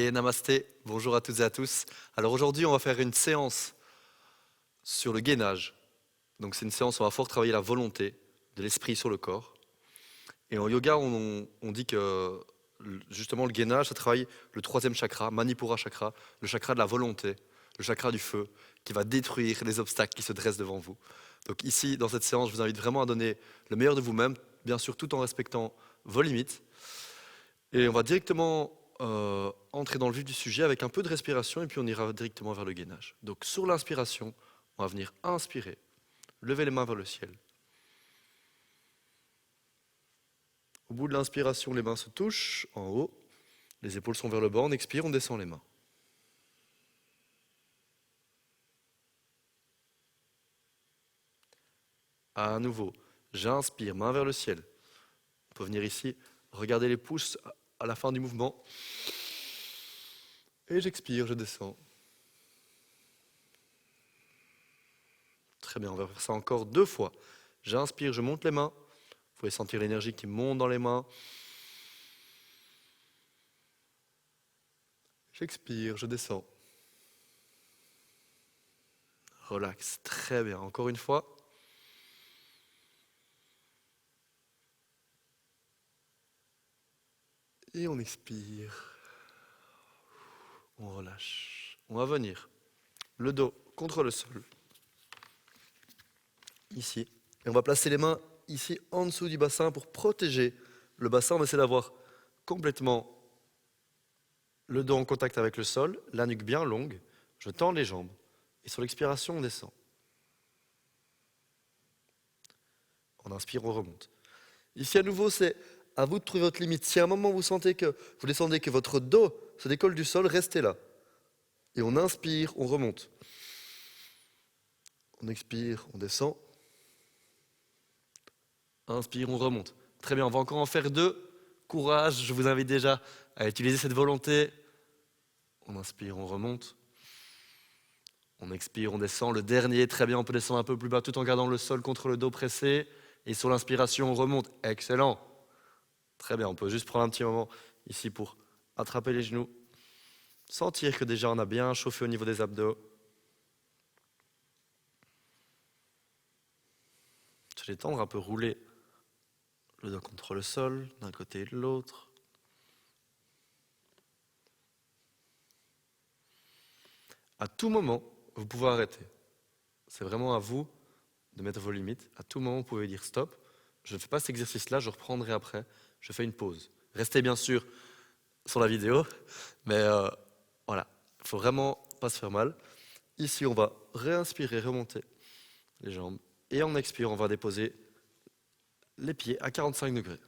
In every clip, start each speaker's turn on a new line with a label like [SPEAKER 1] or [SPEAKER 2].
[SPEAKER 1] Et namasté, bonjour à toutes et à tous. Alors aujourd'hui, on va faire une séance sur le gainage. Donc c'est une séance où on va fort travailler la volonté de l'esprit sur le corps. Et en yoga, on dit que justement le gainage, ça travaille le troisième chakra, Manipura chakra, le chakra de la volonté, le chakra du feu, qui va détruire les obstacles qui se dressent devant vous. Donc ici, dans cette séance, je vous invite vraiment à donner le meilleur de vous-même, bien sûr tout en respectant vos limites. Et on va directement entrer dans le vif du sujet avec un peu de respiration et puis on ira directement vers le gainage. Donc sur l'inspiration, on va venir inspirer, lever les mains vers le ciel. Au bout de l'inspiration, les mains se touchent en haut, les épaules sont vers le bas, on expire, on descend les mains. À nouveau, j'inspire, main vers le ciel. On peut venir ici, regarder les pouces à la fin du mouvement. Et j'expire, je descends. Très bien, on va faire ça encore 2 fois. J'inspire, je monte les mains. Vous pouvez sentir l'énergie qui monte dans les mains. J'expire, je descends. Relax, très bien. Encore une fois. Et on expire. On relâche. On va venir. Le dos contre le sol. Ici. Et on va placer les mains ici en dessous du bassin pour protéger le bassin. On va essayer d'avoir complètement le dos en contact avec le sol, la nuque bien longue. Je tends les jambes. Et sur l'expiration, on descend. On inspire, on remonte. Ici, à nouveau, c'est à vous de trouver votre limite. Si à un moment vous sentez que vous descendez, que votre dos se décolle du sol, restez là. Et on inspire, on remonte. On expire, on descend. Inspire, on remonte. Très bien, on va encore en faire 2. Courage, je vous invite déjà à utiliser cette volonté. On inspire, on remonte. On expire, on descend. Le dernier, très bien, on peut descendre un peu plus bas tout en gardant le sol contre le dos pressé. Et sur l'inspiration, on remonte. Excellent. Très bien, on peut juste prendre un petit moment ici pour attraper les genoux. Sentir que déjà on a bien chauffé au niveau des abdos. Se détendre, un peu rouler le dos contre le sol, d'un côté et de l'autre. À tout moment, vous pouvez arrêter. C'est vraiment à vous de mettre vos limites. À tout moment, vous pouvez dire stop. Je ne fais pas cet exercice-là, je reprendrai après. Je fais une pause. Restez bien sûr sur la vidéo, mais voilà, il ne faut vraiment pas se faire mal. Ici, on va réinspirer, remonter les jambes. Et en expire, on va déposer les pieds à 45 degrés.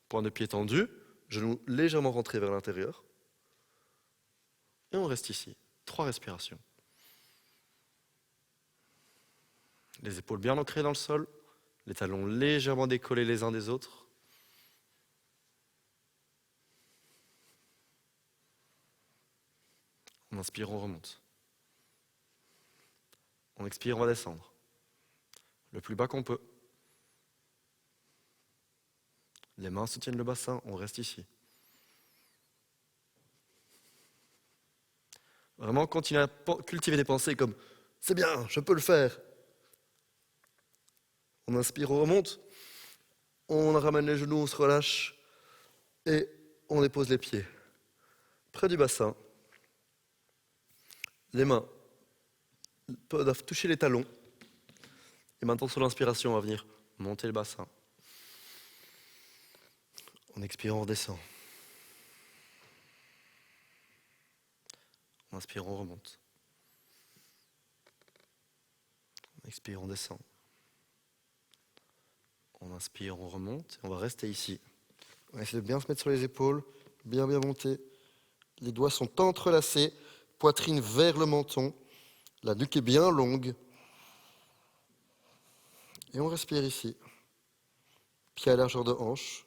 [SPEAKER 1] Point de pied tendu, genoux légèrement rentrés vers l'intérieur. Et on reste ici. 3 respirations. Les épaules bien ancrées dans le sol, les talons légèrement décollés les uns des autres. On inspire, on remonte. On expire, on va descendre. Le plus bas qu'on peut. Les mains soutiennent le bassin, on reste ici. Vraiment, continuez à cultiver des pensées comme « c'est bien, je peux le faire ». On inspire, on remonte. On ramène les genoux, on se relâche. Et on dépose les pieds près du bassin. Les mains peuvent toucher les talons. Et maintenant, sur l'inspiration, on va venir monter le bassin. En expirant, on redescend. En inspirant, on remonte. En expirant, on descend. On inspire, on remonte. On va rester ici. On va essayer de bien se mettre sur les épaules, bien monter. Les doigts sont entrelacés, poitrine vers le menton. La nuque est bien longue. Et on respire ici. Pied à largeur de hanche.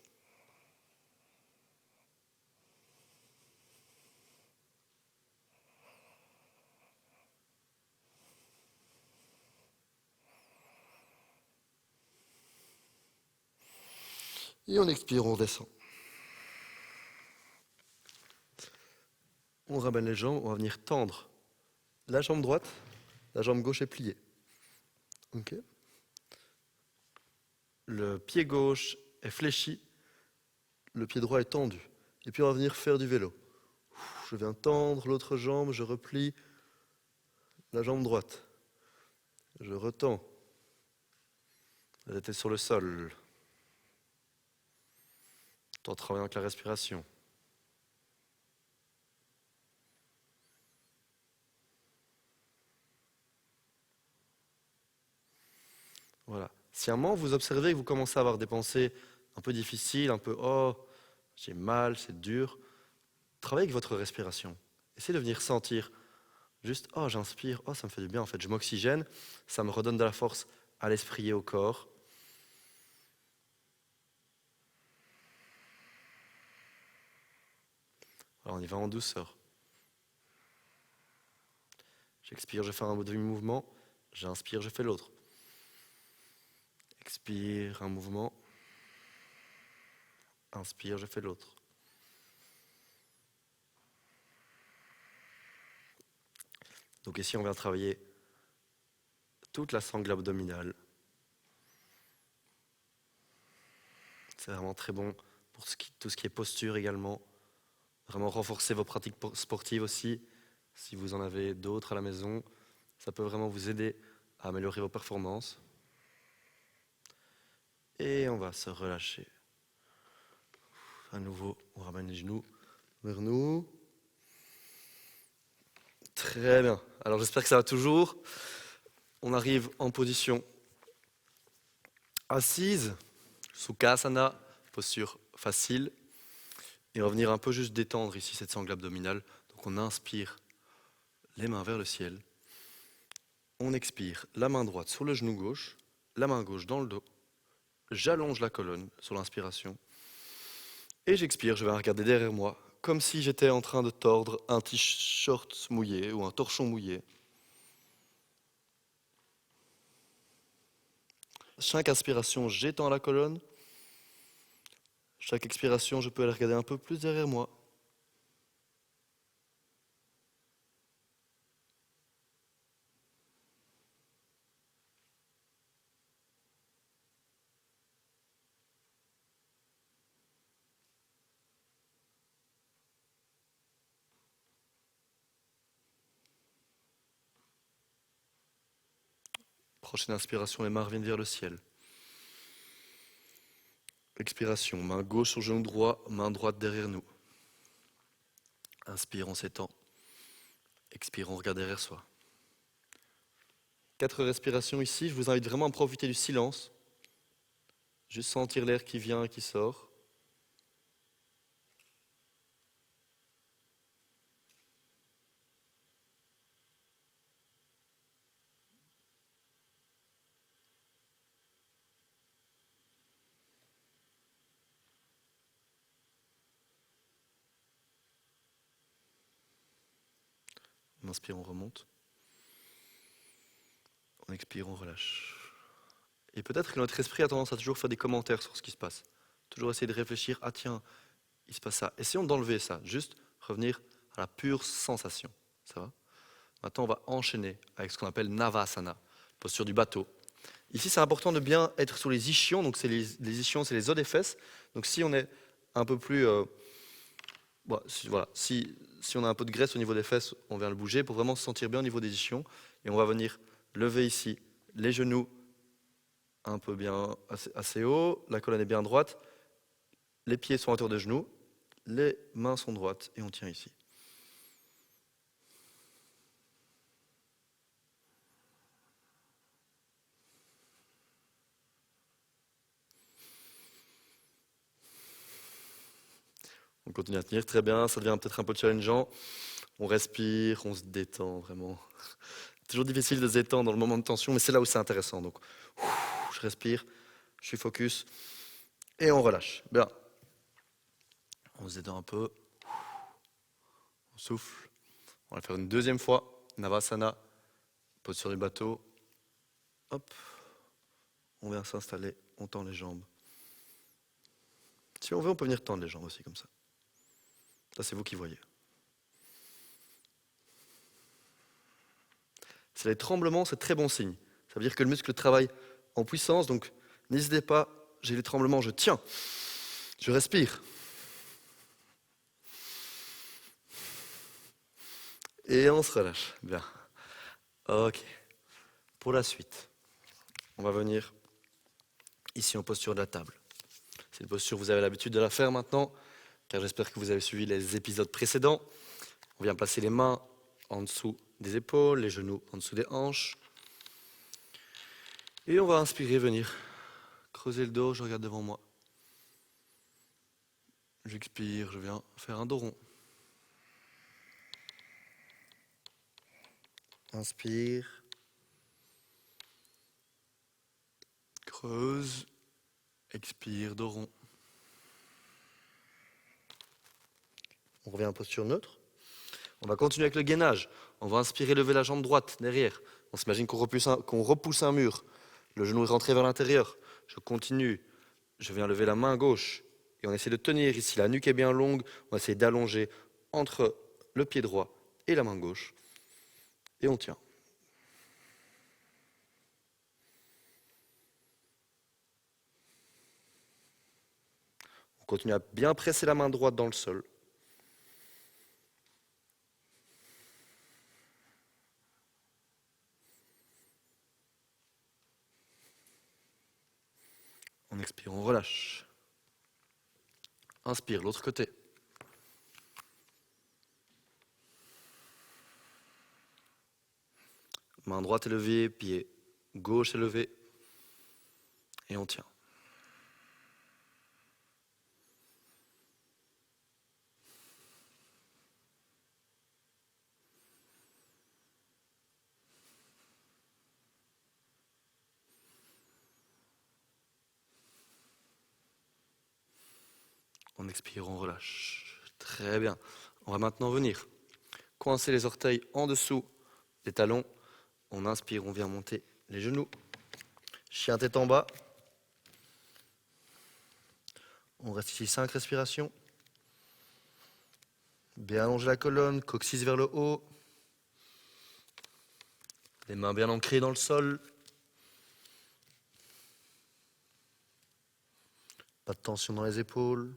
[SPEAKER 1] Et on expire, on descend. On ramène les jambes, on va venir tendre la jambe droite, la jambe gauche est pliée. Ok. Le pied gauche est fléchi, le pied droit est tendu. Et puis on va venir faire du vélo. Je viens tendre l'autre jambe, je replie la jambe droite. Je retends. La tête est sur le sol. Tout en travaillant avec la respiration. Voilà. Si à un moment vous observez que vous commencez à avoir des pensées un peu difficiles, un peu oh, j'ai mal, c'est dur, travaillez avec votre respiration. Essayez de venir sentir juste oh, j'inspire, oh, ça me fait du bien en fait, je m'oxygène, ça me redonne de la force à l'esprit et au corps. Alors on y va en douceur. J'expire, je fais un demi-mouvement, j'inspire, je fais l'autre. Expire, un mouvement. Inspire, je fais l'autre. Donc ici, on vient travailler toute la sangle abdominale. C'est vraiment très bon pour tout ce qui est posture également. Vraiment renforcer vos pratiques sportives aussi. Si vous en avez d'autres à la maison, ça peut vraiment vous aider à améliorer vos performances. Et on va se relâcher. À nouveau, on ramène les genoux vers nous. Très bien. Alors j'espère que ça va toujours. On arrive en position assise, Sukhasana, posture facile. Et on va venir un peu juste détendre ici cette sangle abdominale. Donc on inspire les mains vers le ciel. On expire la main droite sur le genou gauche, la main gauche dans le dos. J'allonge la colonne sur l'inspiration. Et j'expire, je vais regarder derrière moi, comme si j'étais en train de tordre un t-shirt mouillé ou un torchon mouillé. Chaque inspiration, j'étends la colonne. Chaque expiration, je peux aller regarder un peu plus derrière moi. Prochaine inspiration, les mains reviennent vers le ciel. Expiration, main gauche sur genou droit, main droite derrière nous. Inspire, on s'étend. Expire, on regarde derrière soi. 4 respirations ici, je vous invite vraiment à profiter du silence. Juste sentir l'air qui vient et qui sort. On inspire, on remonte. On expire, on relâche. Et peut-être que notre esprit a tendance à toujours faire des commentaires sur ce qui se passe. Toujours essayer de réfléchir, ah tiens, il se passe ça. Essayons d'enlever ça, juste revenir à la pure sensation. Ça va? Maintenant, on va enchaîner avec ce qu'on appelle Navasana, posture du bateau. Ici, c'est important de bien être sur les ischions. Donc, les ischions, c'est les os des fesses. Donc, si on est un peu plus... si on a un peu de graisse au niveau des fesses, on vient le bouger pour vraiment se sentir bien au niveau des ischions. Et on va venir lever ici les genoux un peu bien assez haut. La colonne est bien droite. Les pieds sont à hauteur de genoux. Les mains sont droites et on tient ici. On continue à tenir très bien, ça devient peut-être un peu challengeant. On respire, on se détend vraiment. Toujours difficile de se détendre dans le moment de tension, mais c'est là où c'est intéressant. Donc, je respire, je suis focus et on relâche. Bien. On se détend un peu. On souffle. On va le faire une deuxième fois. Navasana, posture du bateau. Hop. On vient s'installer, on tend les jambes. Si on veut, on peut venir tendre les jambes aussi comme ça. Ça, c'est vous qui voyez. Les tremblements, c'est très bon signe. Ça veut dire que le muscle travaille en puissance, donc n'hésitez pas, j'ai les tremblements, je tiens, je respire. Et on se relâche. Bien. Ok. Pour la suite, on va venir ici en posture de la table. C'est une posture, vous avez l'habitude de la faire maintenant, car j'espère que vous avez suivi les épisodes précédents. On vient placer les mains en dessous des épaules, les genoux en dessous des hanches. Et on va inspirer, venir creuser le dos, je regarde devant moi. J'expire, je viens faire un dos rond. Inspire. Creuse. Expire, dos rond. On revient en posture neutre. On va continuer avec le gainage. On va inspirer, lever la jambe droite derrière. On s'imagine qu'on repousse un mur. Le genou est rentré vers l'intérieur. Je continue. Je viens lever la main gauche. Et on essaie de tenir ici. La nuque est bien longue. On va essayer d'allonger entre le pied droit et la main gauche. Et on tient. On continue à bien presser la main droite dans le sol. On expire, on relâche. Inspire, l'autre côté. Main droite élevée, pied gauche élevé. Et on tient. On expire, on relâche. Très bien. On va maintenant venir coincer les orteils en dessous des talons. On inspire, on vient monter les genoux. Chien tête en bas. On reste ici 5 respirations. Bien allonger la colonne, coccyx vers le haut. Les mains bien ancrées dans le sol. Pas de tension dans les épaules.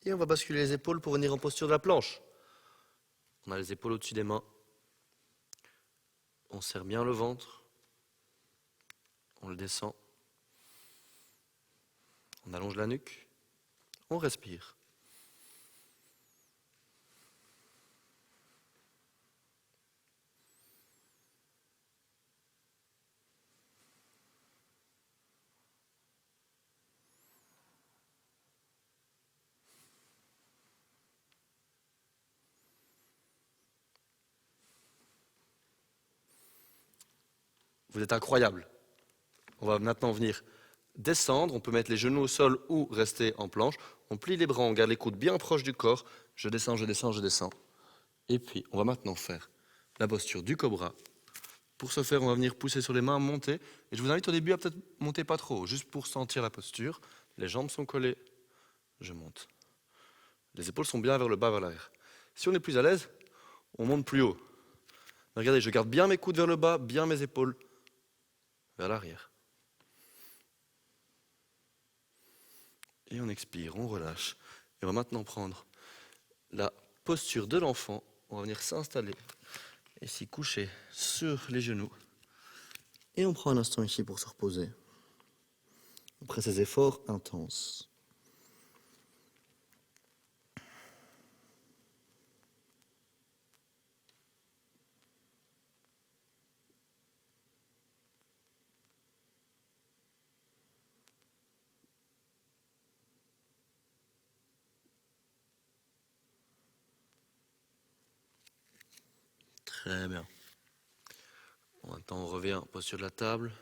[SPEAKER 1] Et on va basculer les épaules pour venir en posture de la planche. On a les épaules au-dessus des mains. On serre bien le ventre. On le descend. On allonge la nuque. On respire. Vous êtes incroyable. On va maintenant venir descendre. On peut mettre les genoux au sol ou rester en planche. On plie les bras, on garde les coudes bien proches du corps. Je descends, je descends, je descends. Et puis, on va maintenant faire la posture du cobra. Pour ce faire, on va venir pousser sur les mains, monter. Et je vous invite au début à peut-être monter pas trop, juste pour sentir la posture. Les jambes sont collées, je monte. Les épaules sont bien vers le bas, vers l'arrière. Si on est plus à l'aise, on monte plus haut. Mais regardez, je garde bien mes coudes vers le bas, bien mes épaules vers l'arrière. Et on expire, on relâche. Et on va maintenant prendre la posture de l'enfant. On va venir s'installer ici, couché sur les genoux. Et on prend un instant ici pour se reposer. Après ces efforts intenses. Très bien. Bon, maintenant on revient en posture de la table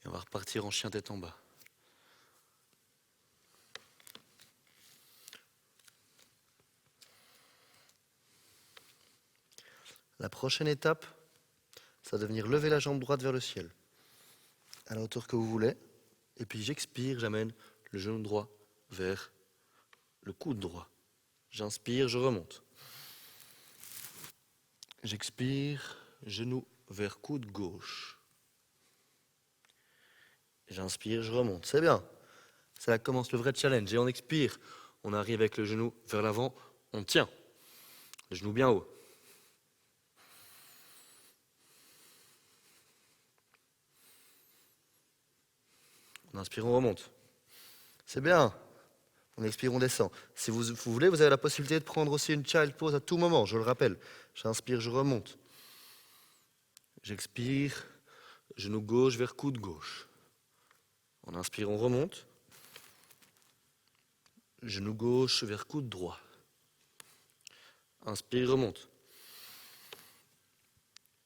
[SPEAKER 1] Et on va repartir en chien tête en bas. La prochaine étape, ça va venir lever la jambe droite vers le ciel, à la hauteur que vous voulez. Et puis j'expire, j'amène le genou droit vers le coude droit. J'inspire, je remonte. J'expire, genou vers coude gauche. J'inspire, je remonte. C'est bien. C'est là que commence le vrai challenge. Et on expire. On arrive avec le genou vers l'avant. On tient. Le genou bien haut. On inspire, on remonte. C'est bien. On expire, on descend. Si vous voulez, vous avez la possibilité de prendre aussi une child pose à tout moment, je le rappelle. J'inspire, je remonte. J'expire, genou gauche vers coude gauche. On inspire, on remonte. Genou gauche vers coude droit. Inspire, remonte.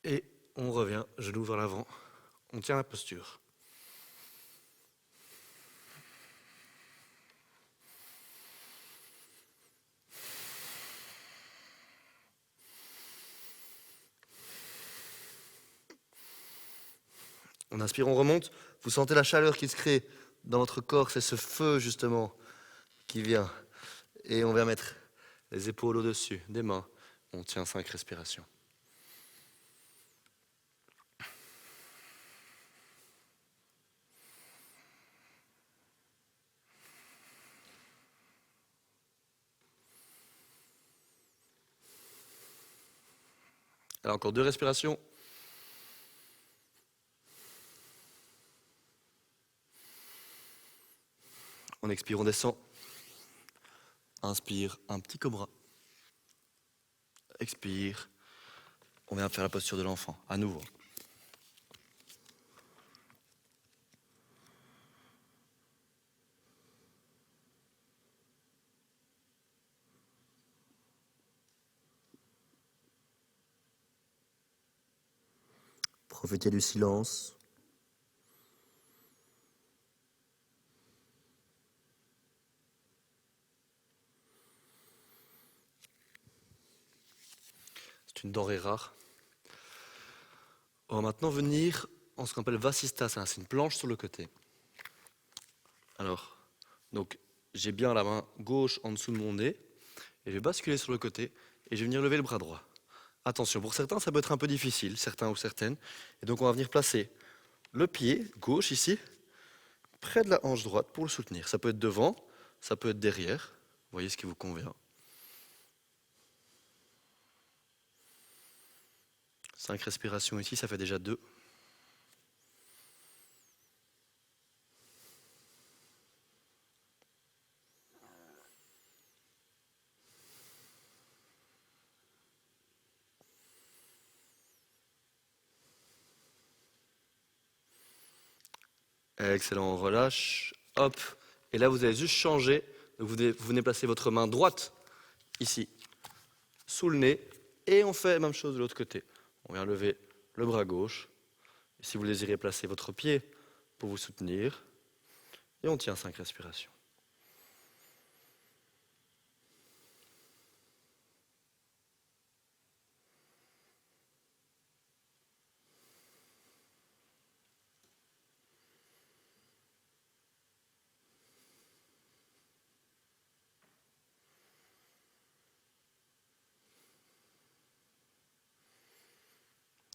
[SPEAKER 1] Et on revient, genou vers l'avant. On tient la posture. On inspire, on remonte. Vous sentez la chaleur qui se crée dans votre corps. C'est ce feu, justement, qui vient. Et on vient mettre les épaules au-dessus des mains. On tient 5 respirations. Alors encore 2 respirations. On expire, on descend. Inspire, un petit cobra. Expire. On vient faire la posture de l'enfant, à nouveau. Profitez du silence. C'est une denrée rare. On va maintenant venir en ce qu'on appelle Vasisthasana. C'est une planche sur le côté. Alors, donc, j'ai bien la main gauche en dessous de mon nez. Et je vais basculer sur le côté et je vais venir lever le bras droit. Attention, pour certains, ça peut être un peu difficile, certains ou certaines. Et donc, on va venir placer le pied gauche ici, près de la hanche droite pour le soutenir. Ça peut être devant, ça peut être derrière. Vous voyez ce qui vous convient. 5 respirations ici, ça fait déjà 2. Excellent, on relâche. Hop. Et là, vous allez juste changer. Vous venez placer votre main droite ici, sous le nez. Et on fait la même chose de l'autre côté. On vient lever le bras gauche. Et si vous désirez placer votre pied pour vous soutenir. Et on tient 5 respirations.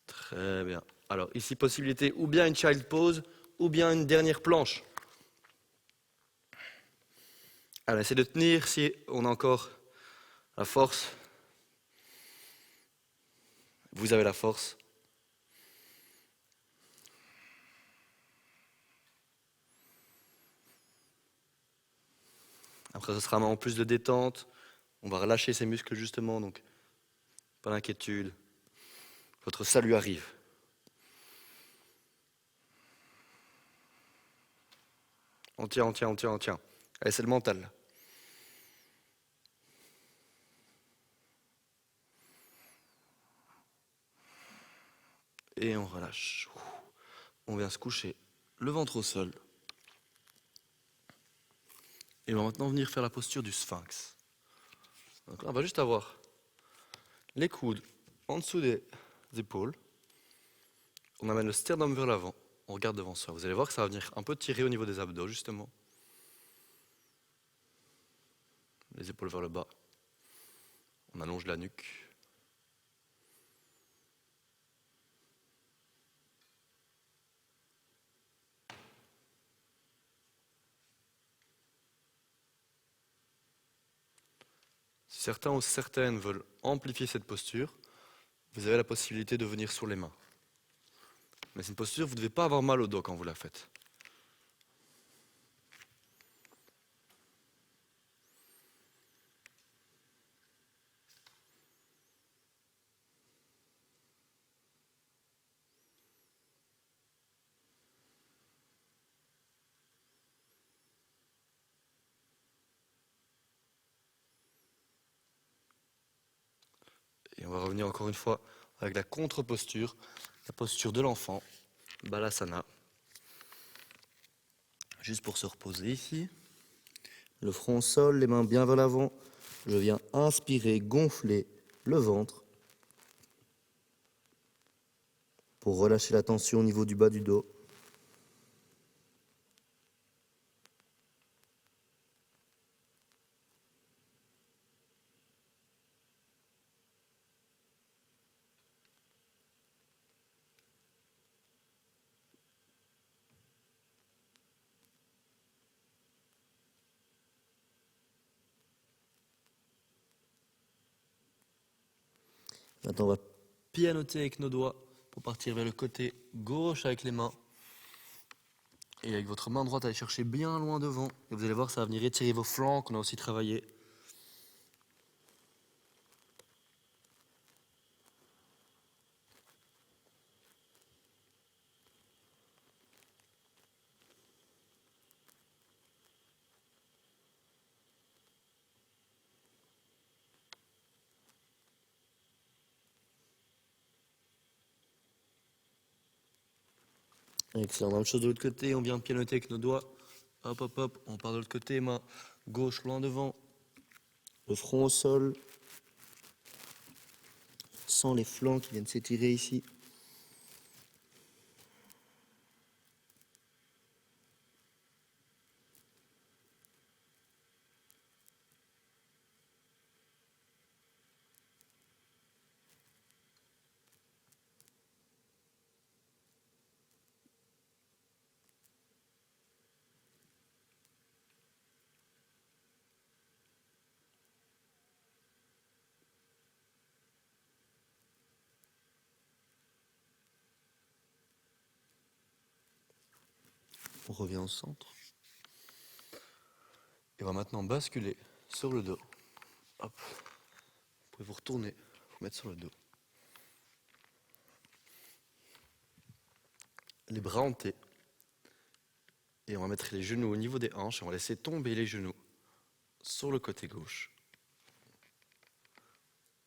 [SPEAKER 1] Très bien. Alors ici, possibilité ou bien une child pose, ou bien une dernière planche. Alors essayez de tenir si on a encore la force. Vous avez la force. Après, ce sera un moment plus de détente. On va relâcher ces muscles justement, donc pas d'inquiétude. Votre salut arrive. On tient, on tient, on tient, on tient. Allez, c'est le mental, là. Et on relâche. On vient se coucher le ventre au sol. Et on va maintenant venir faire la posture du sphinx. Donc là, on va juste avoir les coudes en dessous des épaules. On amène le sternum vers l'avant. On regarde devant soi. Vous allez voir que ça va venir un peu tirer au niveau des abdos, justement. Les épaules vers le bas. On allonge la nuque. Si certains ou certaines veulent amplifier cette posture, vous avez la possibilité de venir sur les mains. Mais c'est une posture, vous ne devez pas avoir mal au dos quand vous la faites. Et on va revenir encore une fois avec la contre-posture, la posture de l'enfant, Balasana. Juste pour se reposer ici. Le front au sol, les mains bien vers l'avant. Je viens inspirer, gonfler le ventre pour relâcher la tension au niveau du bas du dos. Maintenant, on va pianoter avec nos doigts pour partir vers le côté gauche avec les mains. Et avec votre main droite, allez chercher bien loin devant. Et vous allez voir, ça va venir étirer vos flancs qu'on a aussi travaillé. Excellent. Même chose de l'autre côté, on vient pianoter avec nos doigts. Hop, hop, hop, on part de l'autre côté, main gauche loin devant. Le front au sol. Sans les flancs qui viennent s'étirer ici. On revient au centre. Et on va maintenant basculer sur le dos. Hop. Vous pouvez vous retourner, vous mettre sur le dos. Les bras en T. Et on va mettre les genoux au niveau des hanches et on va laisser tomber les genoux sur le côté gauche.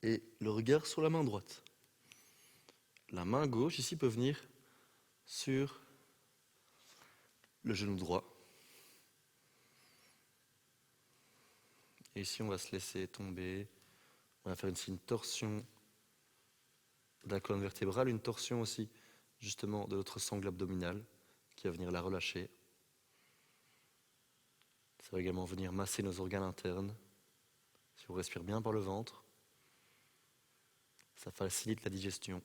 [SPEAKER 1] Et le regard sur la main droite. La main gauche ici peut venir sur le genou droit. Et ici, on va se laisser tomber. On va faire une torsion de la colonne vertébrale, une torsion aussi, justement, de notre sangle abdominale, qui va venir la relâcher. Ça va également venir masser nos organes internes. Si on respire bien par le ventre, ça facilite la digestion.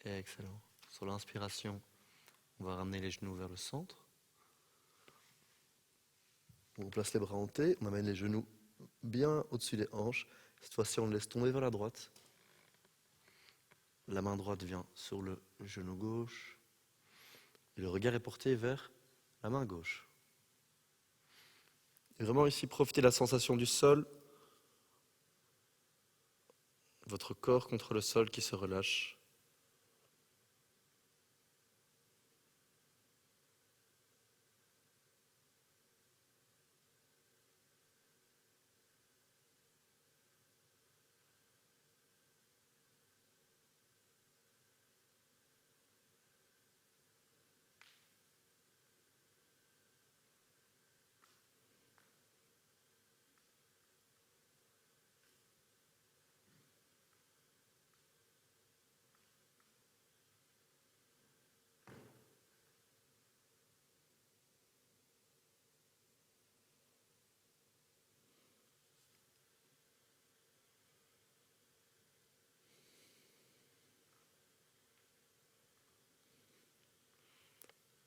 [SPEAKER 1] Et excellent. Sur l'inspiration, on va ramener les genoux vers le centre. On place les bras en T, on amène les genoux bien au-dessus des hanches. Cette fois-ci, on le laisse tomber vers la droite. La main droite vient sur le genou gauche. Et le regard est porté vers la main gauche. Et vraiment ici, profitez de la sensation du sol. Votre corps contre le sol qui se relâche.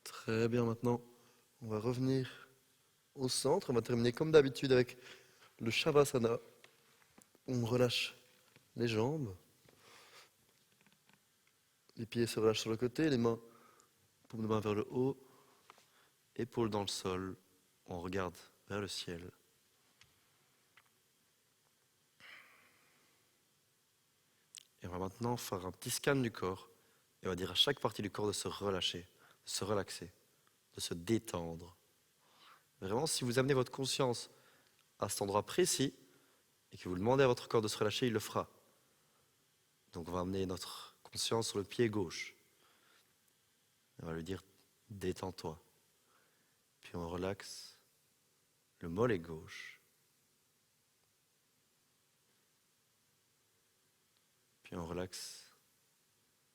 [SPEAKER 1] Très bien, maintenant, on va revenir au centre. On va terminer comme d'habitude avec le Shavasana. On relâche les jambes. Les pieds se relâchent sur le côté, les mains, paume de main vers le haut, épaules dans le sol. On regarde vers le ciel. Et on va maintenant faire un petit scan du corps. Et on va dire à chaque partie du corps de se relâcher, de se relaxer, de se détendre. Vraiment, si vous amenez votre conscience à cet endroit précis et que vous demandez à votre corps de se relâcher, il le fera. Donc on va amener notre conscience sur le pied gauche. On va lui dire détends-toi. Puis on relaxe le mollet gauche. Puis on relaxe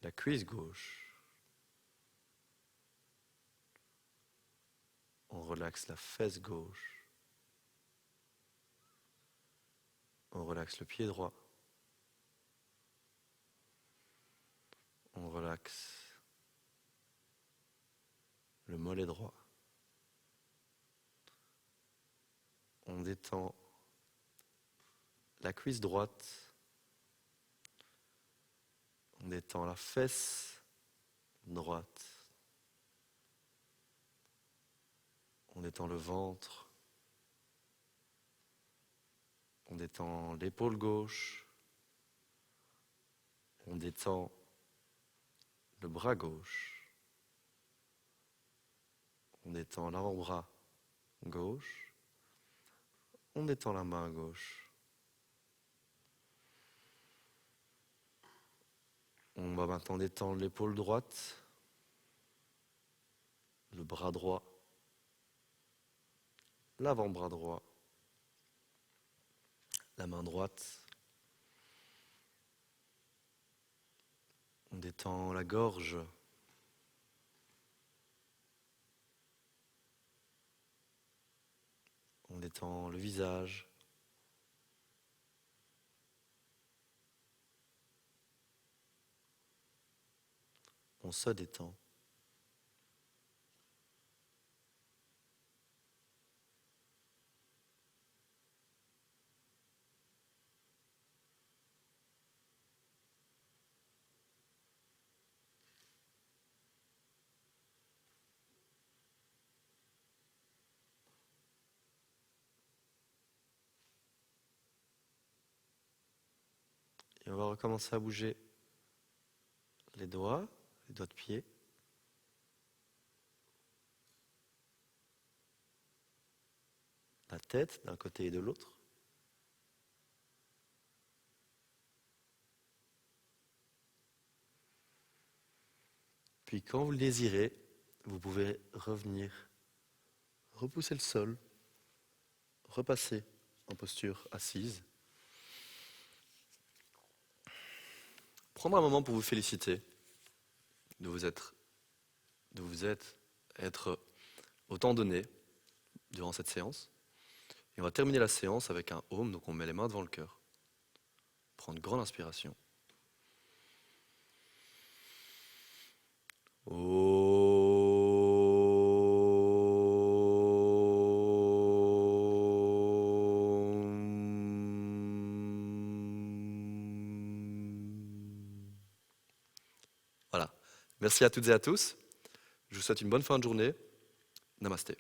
[SPEAKER 1] la cuisse gauche. On relaxe la fesse gauche. On relaxe le pied droit. On relaxe le mollet droit. On détend la cuisse droite. On détend la fesse droite. On détend le ventre. On détend l'épaule gauche. On détend le bras gauche. On détend l'avant-bras gauche. On détend la main gauche. On va maintenant détendre l'épaule droite, le bras droit, l'avant-bras droit, la main droite. On détend la gorge. On détend le visage. On se détend. Et on va recommencer à bouger les doigts de pied. La tête d'un côté et de l'autre. Puis quand vous le désirez, vous pouvez revenir, repousser le sol, repasser en posture assise. Prendre un moment pour vous féliciter de vous être autant donné durant cette séance. Et on va terminer la séance avec un Om, donc on met les mains devant le cœur. Prendre une grande inspiration. Om. Merci à toutes et à tous. Je vous souhaite une bonne fin de journée. Namasté.